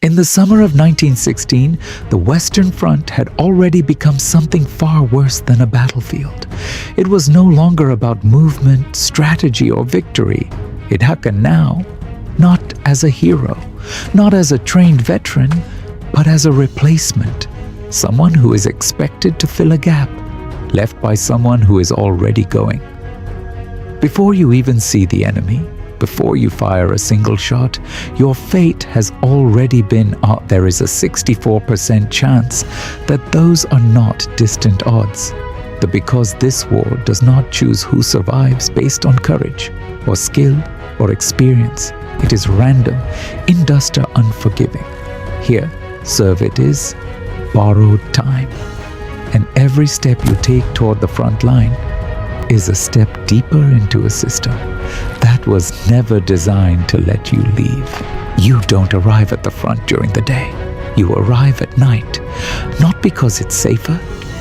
In the summer of 1916, the Western Front had already become something far worse than a battlefield. It was no longer about movement, strategy, or victory. It happened now, not as a hero, not as a trained veteran, but as a replacement, someone who is expected to fill a gap left by someone who is already going. Before you even see the enemy, before you fire a single shot, your fate has already been there is a 64% chance that those are not distant odds. But because this war does not choose who survives based on courage or skill or experience, it is random, induster unforgiving. Here, serve it is borrowed time. And every step you take toward the front line is a step deeper into a system that was never designed to let you leave. You don't arrive at the front during the day. You arrive at night, not because it's safer,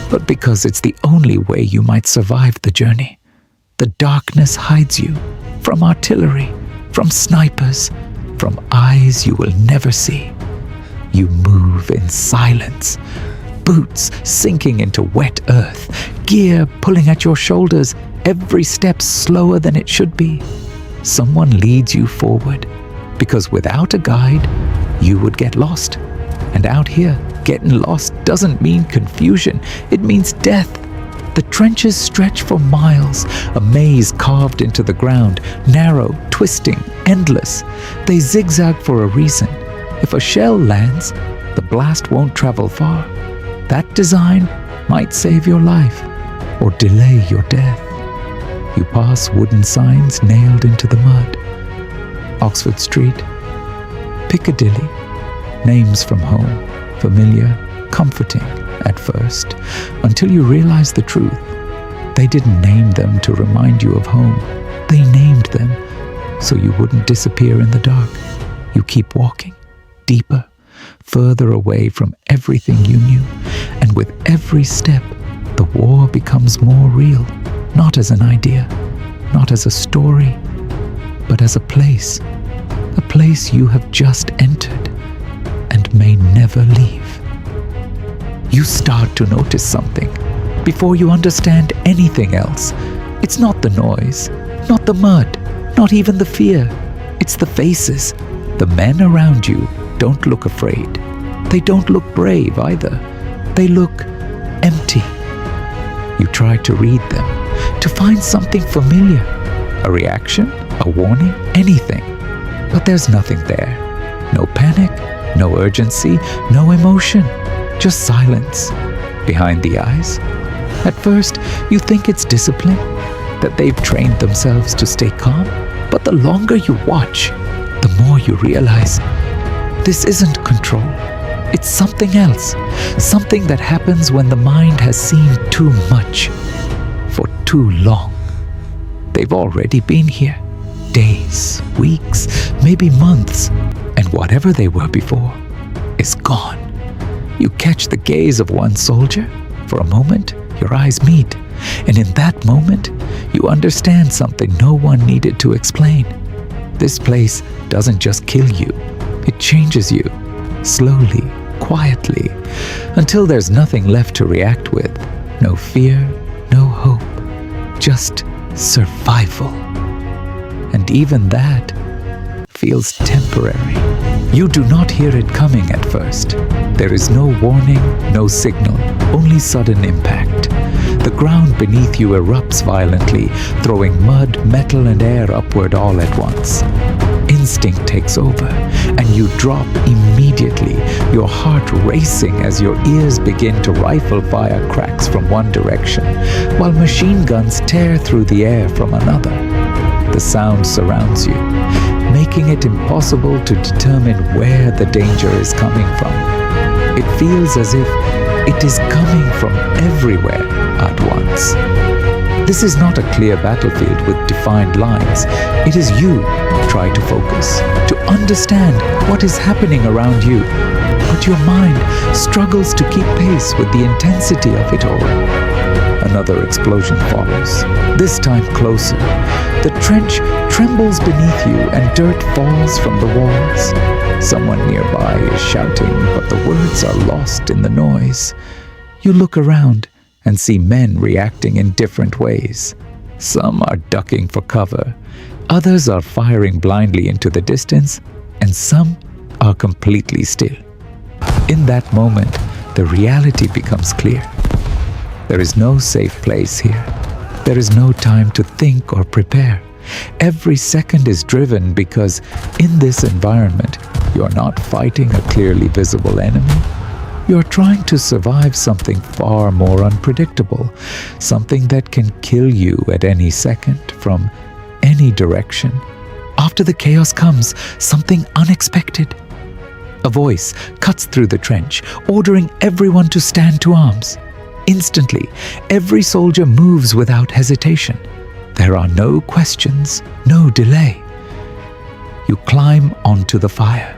but because it's the only way you might survive the journey. The darkness hides you from artillery, from snipers, from eyes you will never see. You move in silence, boots sinking into wet earth, gear pulling at your shoulders, every step slower than it should be. Someone leads you forward, because without a guide, you would get lost. And out here, getting lost doesn't mean confusion, it means death. The trenches stretch for miles, a maze carved into the ground, narrow, twisting, endless. They zigzag for a reason. If a shell lands, the blast won't travel far. That design might save your life or delay your death. You pass wooden signs nailed into the mud. Oxford Street, Piccadilly, names from home, familiar, comforting at first, until you realize the truth. They didn't name them to remind you of home. They named them so you wouldn't disappear in the dark. You keep walking, deeper, further away from everything you knew, and with every step, the war becomes more real, not as an idea, not as a story, but as a place you have just entered and may never leave. You start to notice something before you understand anything else. It's not the noise, not the mud, not even the fear. It's the faces. The men around you don't look afraid. They don't look brave either. They look empty. You try to read them, to find something familiar, a reaction, a warning, anything. But there's nothing there. No panic, no urgency, no emotion, just silence. Behind the eyes, at first you think it's discipline, that they've trained themselves to stay calm. But the longer you watch, the more you realize this isn't control. It's something else, something that happens when the mind has seen too much for too long. They've already been here, days, weeks, maybe months, and whatever they were before is gone. You catch the gaze of one soldier. For a moment, your eyes meet, and in that moment, you understand something no one needed to explain. This place doesn't just kill you, it changes you, slowly, quietly, until there's nothing left to react with. No fear, no hope, just survival. And even that feels temporary. You do not hear it coming at first. There is no warning, no signal, only sudden impact. The ground beneath you erupts violently, throwing mud, metal, and air upward all at once. Instinct takes over, and you drop immediately, your heart racing as your ears begin to rifle fire cracks from one direction, while machine guns tear through the air from another. The sound surrounds you, making it impossible to determine where the danger is coming from. It feels as if it is coming from everywhere at once. This is not a clear battlefield with defined lines. It is you try to focus, to understand what is happening around you, but your mind struggles to keep pace with the intensity of it all. Another explosion follows, this time closer. The trench trembles beneath you and dirt falls from the walls. Someone nearby is shouting, but the words are lost in the noise. You look around and see men reacting in different ways. Some are ducking for cover, others are firing blindly into the distance, and some are completely still. In that moment, the reality becomes clear. There is no safe place here. There is no time to think or prepare. Every second is driven because in this environment, you're not fighting a clearly visible enemy. You're trying to survive something far more unpredictable, something that can kill you at any second from any direction. After the chaos comes something unexpected. A voice cuts through the trench, ordering everyone to stand to arms. Instantly, every soldier moves without hesitation. There are no questions, no delay. You climb onto the fire.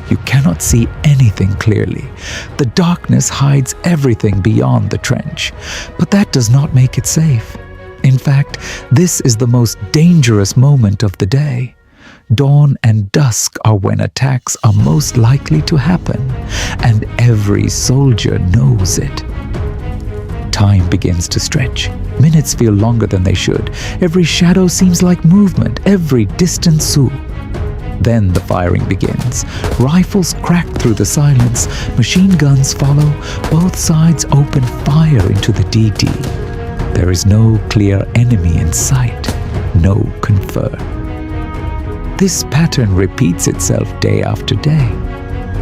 You cannot see anything clearly. The darkness hides everything beyond the trench, but that does not make it safe. In fact, this is the most dangerous moment of the day. Dawn and dusk are when attacks are most likely to happen, and every soldier knows it. Time begins to stretch. Minutes feel longer than they should. Every shadow seems like movement, every distant sough. Then the firing begins. Rifles crack through the silence. Machine guns follow. Both sides open fire into the DD. There is no clear enemy in sight. No confer. This pattern repeats itself day after day.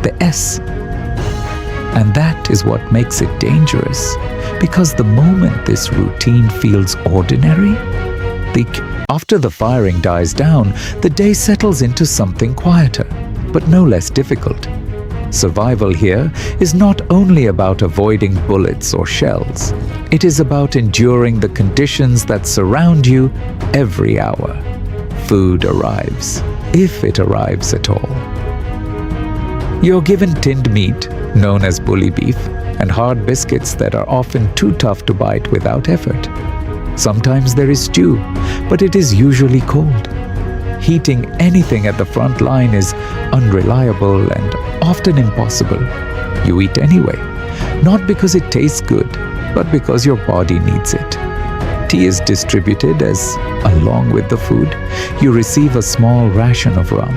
The S. And that is what makes it dangerous. Because the moment this routine feels ordinary, after the firing dies down, the day settles into something quieter, but no less difficult. Survival here is not only about avoiding bullets or shells. It is about enduring the conditions that surround you every hour. Food arrives, if it arrives at all. You're given tinned meat, known as bully beef, and hard biscuits that are often too tough to bite without effort. Sometimes there is stew, but it is usually cold. Heating anything at the front line is unreliable and often impossible. You eat anyway, not because it tastes good, but because your body needs it. Tea is distributed as, along with the food, you receive a small ration of rum.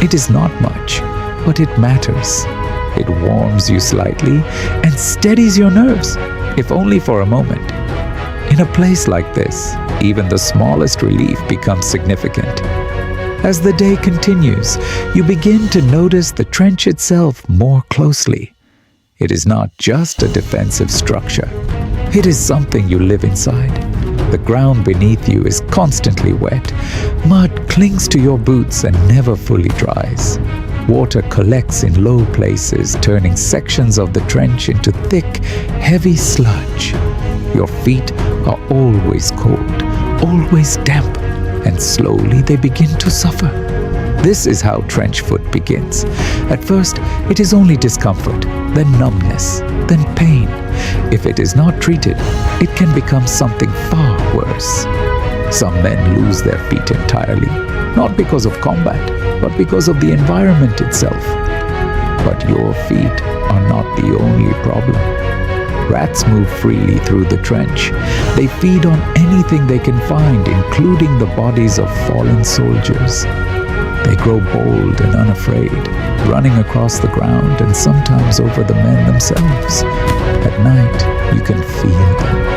It is not much, but it matters. It warms you slightly and steadies your nerves, if only for a moment. In a place like this, even the smallest relief becomes significant. As the day continues, you begin to notice the trench itself more closely. It is not just a defensive structure. It is something you live inside. The ground beneath you is constantly wet. Mud clings to your boots and never fully dries. Water collects in low places, turning sections of the trench into thick, heavy sludge. Your feet are always cold, always damp, and slowly they begin to suffer. This is how trench foot begins. At first, it is only discomfort, then numbness, then pain. If it is not treated, it can become something far worse. Some men lose their feet entirely, not because of combat, but because of the environment itself. But your feet are not the only problem. Rats move freely through the trench. They feed on anything they can find, including the bodies of fallen soldiers. They grow bold and unafraid, running across the ground and sometimes over the men themselves. At night, you can feel them.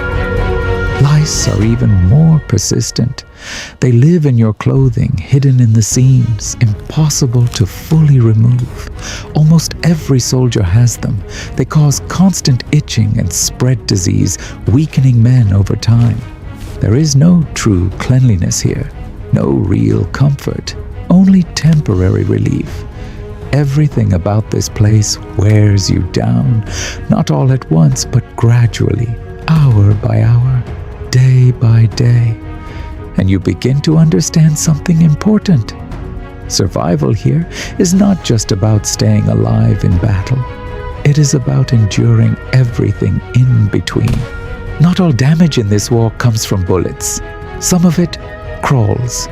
Lice are even more persistent. They live in your clothing, hidden in the seams, impossible to fully remove. Almost every soldier has them. They cause constant itching and spread disease, weakening men over time. There is no true cleanliness here, no real comfort, only temporary relief. Everything about this place wears you down, not all at once, but gradually, hour by hour, day by day. And you begin to understand something important. Survival here is not just about staying alive in battle. It is about enduring everything in between. Not all damage in this war comes from bullets. Some of it crawls.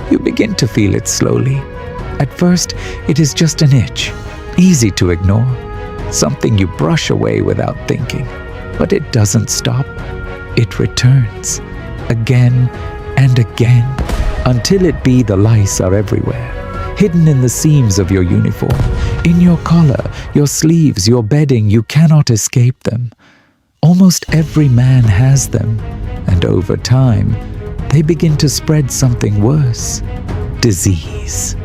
You begin to feel it slowly. At first, it is just an itch, easy to ignore, something you brush away without thinking. But it doesn't stop. It returns, again and again, until it be the lice are everywhere, hidden in the seams of your uniform, in your collar, your sleeves, your bedding. You cannot escape them. Almost every man has them, and over time, they begin to spread something worse: disease.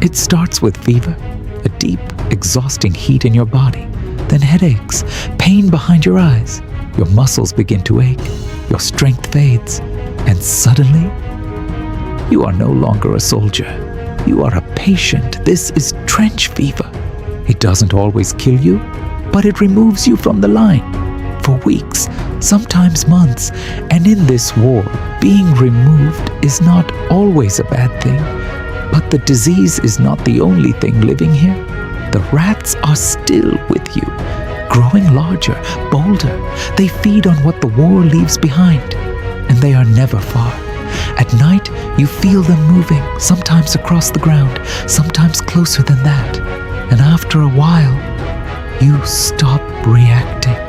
It starts with fever, a deep, exhausting heat in your body, then headaches, pain behind your eyes. Your muscles begin to ache, your strength fades, and suddenly, you are no longer a soldier. You are a patient. This is trench fever. It doesn't always kill you, but it removes you from the line for weeks, sometimes months. And in this war, being removed is not always a bad thing. But the disease is not the only thing living here. The rats are still with you, growing larger, bolder. They feed on what the war leaves behind, and they are never far. At night, you feel them moving, sometimes across the ground, sometimes closer than that. And after a while, you stop reacting,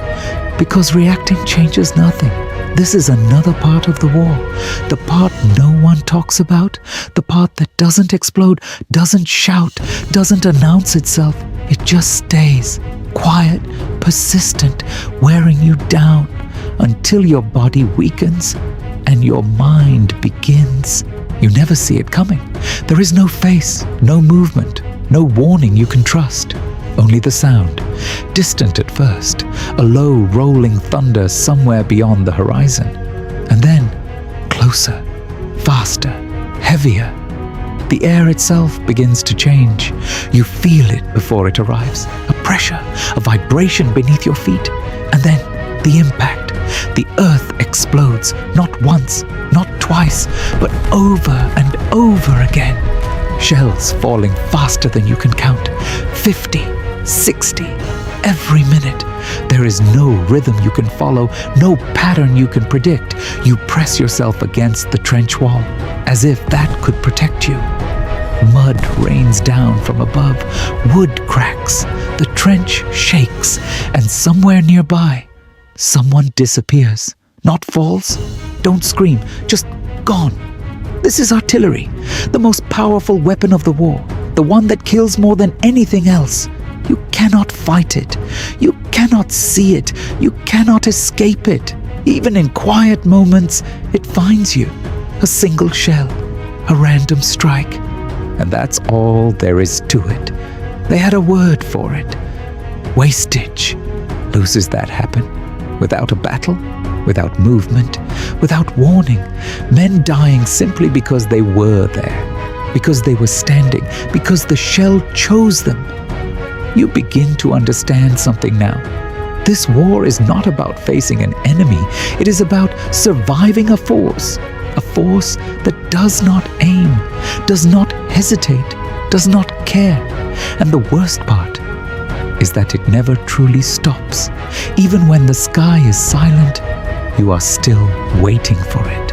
because reacting changes nothing. This is another part of the war, the part no one talks about, the part that doesn't explode, doesn't shout, doesn't announce itself. It just stays, quiet, persistent, wearing you down until your body weakens and your mind begins. You never see it coming. There is no face, no movement, no warning you can trust. Only the sound, distant at first, a low rolling thunder somewhere beyond the horizon. And then, closer, faster, heavier. The air itself begins to change. You feel it before it arrives, a pressure, a vibration beneath your feet. And then, the impact. The earth explodes, not once, not twice, but over and over again. Shells falling faster than you can count, 50, 60, every minute. There is no rhythm you can follow, no pattern you can predict. You press yourself against the trench wall, as if that could protect you. Mud rains down from above, wood cracks, the trench shakes, and somewhere nearby, someone disappears. Not falls, don't scream, just gone. This is artillery, the most powerful weapon of the war, the one that kills more than anything else. You cannot fight it. You cannot see it. You cannot escape it. Even in quiet moments, it finds you. A single shell, a random strike. And that's all there is to it. They had a word for it. Wastage. Loses that happen? Without a battle? Without movement? Without warning? Men dying simply because they were there. Because they were standing. Because the shell chose them. You begin to understand something now. This war is not about facing an enemy. It is about surviving a force that does not aim, does not hesitate, does not care. And the worst part is that it never truly stops. Even when the sky is silent, you are still waiting for it.